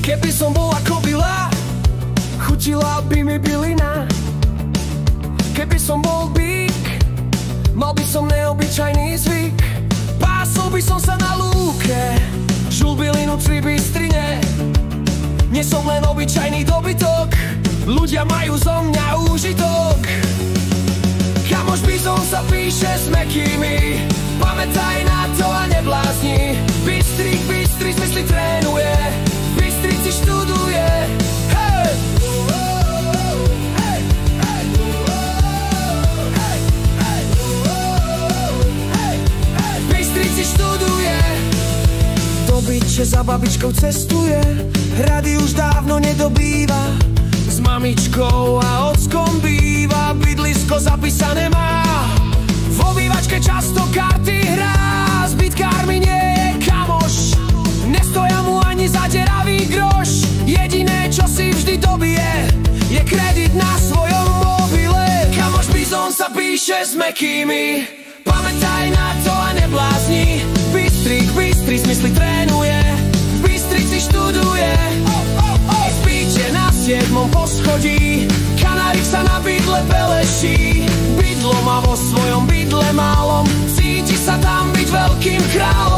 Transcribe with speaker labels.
Speaker 1: Keby som bol ako byla, chutila by mi bylina. Keby som bol bík, mal by som neobyčajný zvyk. Pásol by som sa na lúke, žul bylinu tri bystrine. Nie som len obyčajný dobytok, ľudia majú zo mňa úžitok. Kamoš bizon sa píše s mäkkými, pamätaj na to a neblázni. Bystrik, bystri zmysly trénuje, v Bystrici študuje. Hej! V Bystrici študuje. Do byče za babičkou cestuje, hrady už dávno nedobýva. S mamičkou a ockom býva, bydlisko zapísané má. V obývačke často karty hrá, s bytkármi nie je kamoš. Nestoja mu ani zaderavý groš, jediné čo si vždy dobije je kredit na svojom mobile. Kamoš bizon sa píše s mäkkými, pamätaj na to a neblázni. Bystrik, bystri zmysly trénuje, v Bystrici študuje. Spíče na 7. poschodí, kanárik sa na bydle peleší. Bydlo má vo svojom bydle málom, cíti sa tam byť veľkým kráľom.